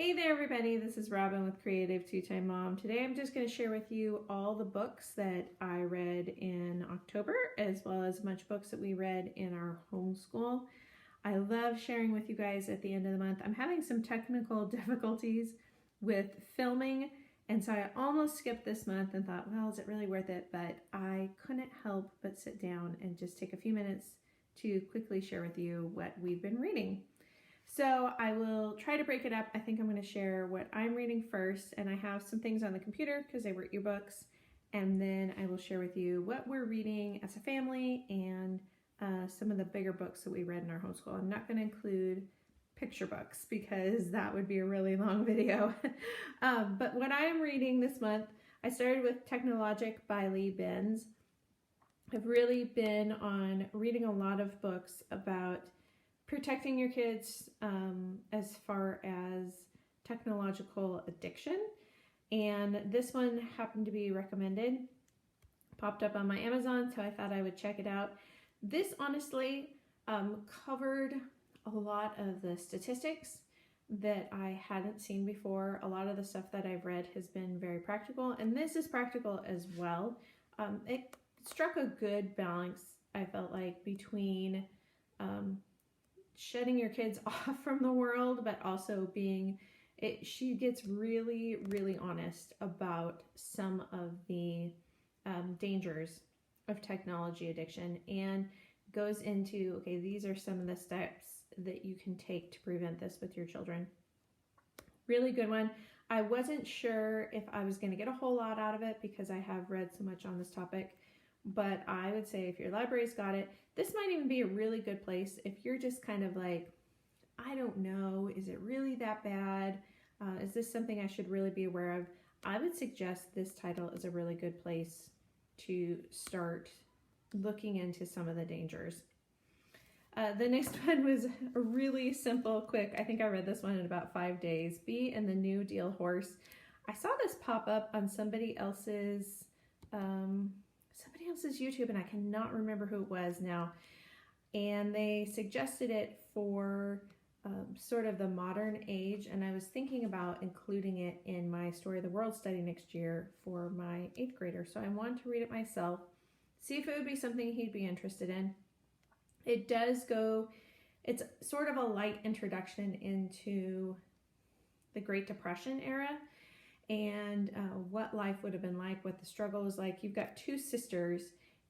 Hey there everybody, this is Robin with Creative2xmom. Today I'm just going to share with you all the books that I read in October, as well as a bunch of books that we read in our homeschool. I love sharing with you guys at the end of the month. I'm having some technical difficulties with filming, and so I almost skipped this month and thought, well, is it really worth it? But I couldn't help but sit down and just take a few minutes to quickly share with you what we've been reading. So I will try to break it up. I think I'm going to share what I'm reading first, and I have some things on the computer because they were ebooks, and then I will share with you what we're reading as a family and some of the bigger books that we read in our homeschool. I'm not going to include picture books because that would be a really long video. But what I am reading this month, I started with Technologic by Lee Benz. I've really been on reading a lot of books about protecting your kids as far as technological addiction, and this one happened to be recommended, popped up on my Amazon, so I thought I would check it out. This honestly covered a lot of the statistics that I hadn't seen before. A lot of the stuff that I've read has been very practical, and this is practical as well. It struck a good balance, I felt like, between shutting your kids off from the world, but also she gets really, really honest about some of the dangers of technology addiction and goes into, okay, these are some of the steps that you can take to prevent this with your children. Really good one. I wasn't sure if I was going to get a whole lot out of it because I have read so much on this topic, but I would say if your library's got it, this might even be a really good place if you're just kind of like, I don't know, is it really that bad? Is this something I should really be aware of? I would suggest this title is a really good place to start looking into some of the dangers. The next one was a really simple, quick, I think I read this one in about 5 days, Bee and the New Deal Horse. I saw this pop up on somebody else's YouTube, and I cannot remember who it was now, and they suggested it for sort of the modern age, and I was thinking about including it in my Story of the World study next year for my 8th grader, so I wanted to read it myself, see if it would be something he'd be interested in. It does go, it's sort of a light introduction into the Great Depression era and what life would have been like, what the struggle was like. You've got 2 sisters,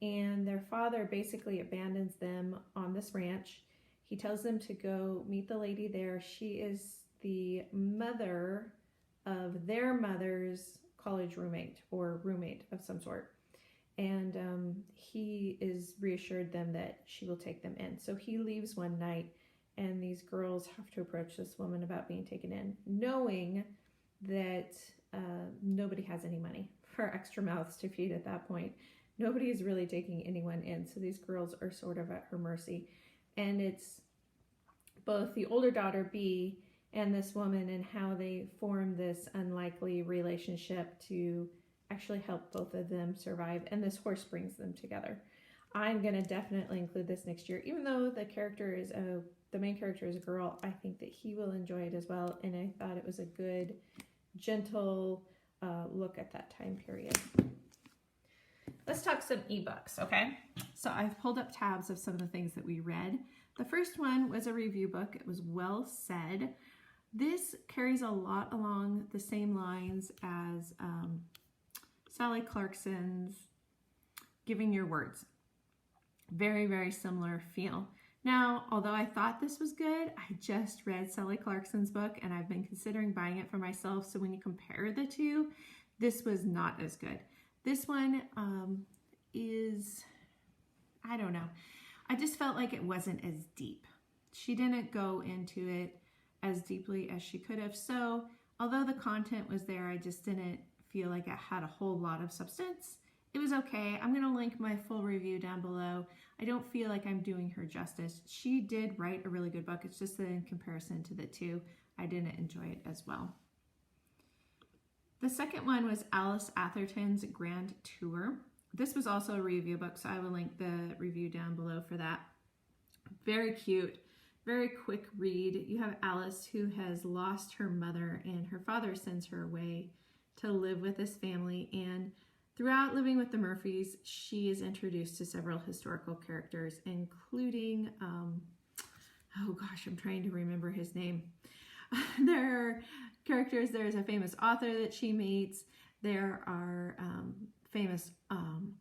and their father basically abandons them on this ranch. He tells them to go meet the lady there. She is the mother of their mother's college roommate or roommate of some sort. And he is reassured them that she will take them in. So he leaves one night, and these girls have to approach this woman about being taken in, knowing that nobody has any money for extra mouths to feed at that point. Nobody is really taking anyone in, so these girls are sort of at her mercy. And it's both the older daughter, Bee, and this woman and how they form this unlikely relationship to actually help both of them survive, and this horse brings them together. I'm going to definitely include this next year, even though the main character is a girl. I think that he will enjoy it as well, and I thought it was a good, gentle look at that time period. Let's talk some ebooks, okay? So I've pulled up tabs of some of the things that we read. The first one was a review book. It was Well Said. This carries a lot along the same lines as Sally Clarkson's Giving Your Words. Very, very similar feel. Now, although I thought this was good, I just read Sally Clarkson's book, and I've been considering buying it for myself, so when you compare the two, this was not as good. This one is, I don't know, I just felt like it wasn't as deep. She didn't go into it as deeply as she could have, so although the content was there, I just didn't feel like it had a whole lot of substance. It was okay. I'm going to link my full review down below. I don't feel like I'm doing her justice. She did write a really good book. It's just that in comparison to the two, I didn't enjoy it as well. The second one was Alice Atherton's Grand Tour. This was also a review book, so I will link the review down below for that. Very cute. very quick read. You have Alice, who has lost her mother, and her father sends her away to live with this family. And throughout living with the Murphys, she is introduced to several historical characters, including, oh gosh, I'm trying to remember his name. There are characters. There's a famous author that she meets. There are famous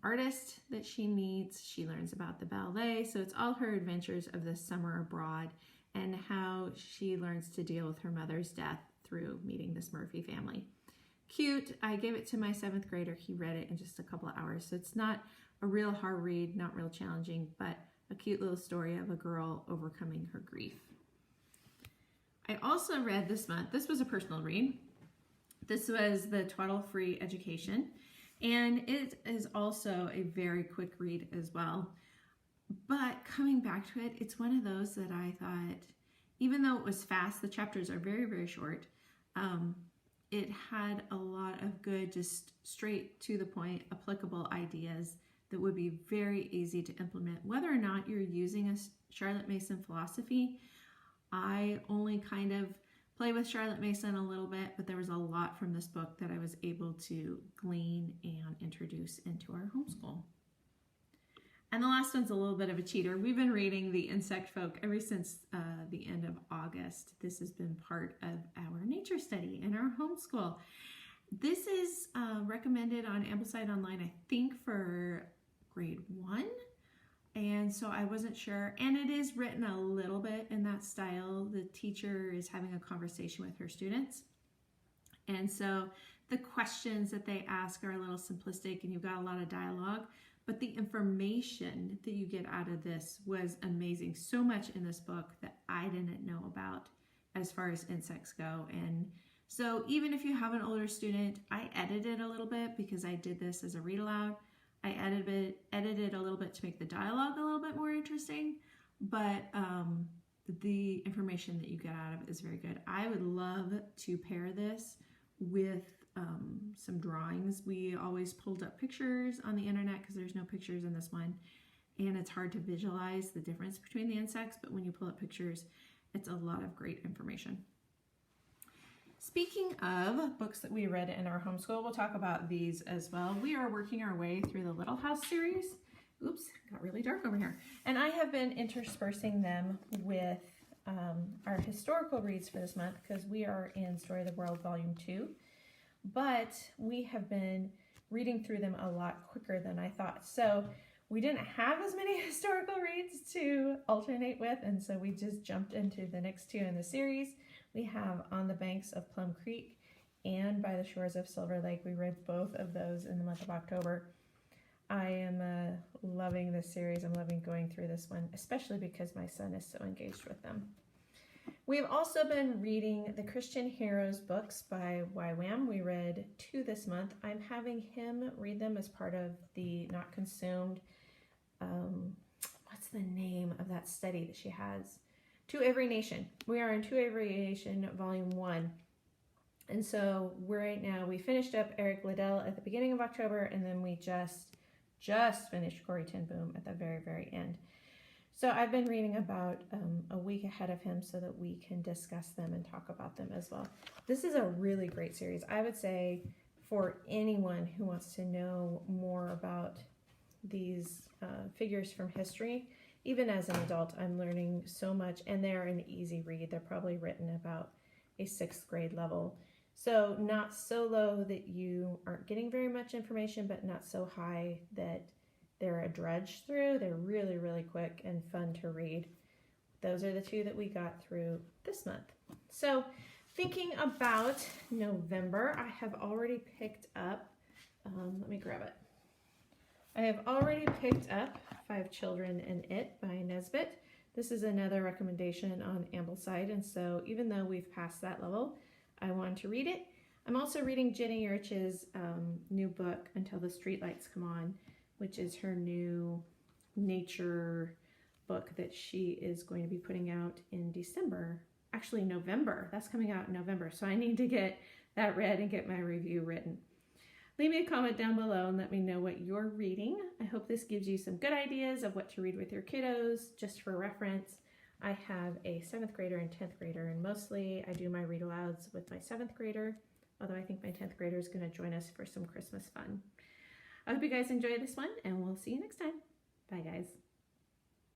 artists that she meets. She learns about the ballet. So it's all her adventures of the summer abroad and how she learns to deal with her mother's death through meeting this Murphy family. Cute. I gave it to my 7th grader. He read it in just a couple of hours. So it's not a real hard read, not real challenging, but a cute little story of a girl overcoming her grief. I also read this month, this was a personal read. This was The Twaddle-Free Education, and it is also a very quick read as well. But coming back to it, it's one of those that I thought, even though it was fast, the chapters are very, very short. It had a lot of good, just straight to the point, applicable ideas that would be very easy to implement. Whether or not you're using a Charlotte Mason philosophy, I only kind of play with Charlotte Mason a little bit, but there was a lot from this book that I was able to glean and introduce into our homeschool. And the last one's a little bit of a cheater. We've been reading The Insect Folk ever since the end of August. This has been part of our nature study in our homeschool. This is recommended on Ambleside Online, I think, for grade 1. And so I wasn't sure. And it is written a little bit in that style. The teacher is having a conversation with her students. And so the questions that they ask are a little simplistic and you've got a lot of dialogue. But the information that you get out of this was amazing. So much in this book that I didn't know about as far as insects go. And so even if you have an older student, I edited a little bit because I did this as a read aloud. I edited a little bit to make the dialogue a little bit more interesting, but the information that you get out of it is very good. I would love to pair this with some drawings. We always pulled up pictures on the internet because there's no pictures in this one, and it's hard to visualize the difference between the insects, but when you pull up pictures, it's a lot of great information. Speaking of books that we read in our homeschool, we'll talk about these as well. We are working our way through the Little House series. Oops, got really dark over here. And I have been interspersing them with our historical reads for this month because we are in Story of the World Volume 2. But we have been reading through them a lot quicker than I thought. So we didn't have as many historical reads to alternate with, and so we just jumped into the next 2 in the series. We have On the Banks of Plum Creek and By the Shores of Silver Lake. We read both of those in the month of October. I am loving this series. I'm loving going through this one, especially because my son is so engaged with them. We've also been reading the Christian Heroes books by YWAM. We read 2 this month. I'm having him read them as part of the Not Consumed, what's the name of that study that she has? To Every Nation. We are in To Every Nation Volume 1. And so right now, we finished up Eric Liddell at the beginning of October, and then we just finished Corrie ten Boom at the very, very end. So I've been reading about a week ahead of him so that we can discuss them and talk about them as well. This is a really great series. I would say for anyone who wants to know more about these figures from history, even as an adult, I'm learning so much, and they're an easy read. They're probably written about a 6th grade level. So not so low that you aren't getting very much information, but not so high that they're a drudge through. They're really, really quick and fun to read. Those are the 2 that we got through this month. So thinking about November, I have already picked up, let me grab it. I have already picked up 5 Children and It by Nesbit. This is another recommendation on Ambleside, and so even though we've passed that level, I wanted to read it. I'm also reading Jenny Yurch's new book, Until the Streetlights Come On, which is her new nature book that she is going to be putting out in December. Actually, November. That's coming out in November, so I need to get that read and get my review written. Leave me a comment down below and let me know what you're reading. I hope this gives you some good ideas of what to read with your kiddos, just for reference. I have a 7th grader and 10th grader, and mostly I do my read alouds with my 7th grader, although I think my 10th grader is going to join us for some Christmas fun. I hope you guys enjoyed this one, and we'll see you next time. Bye, guys.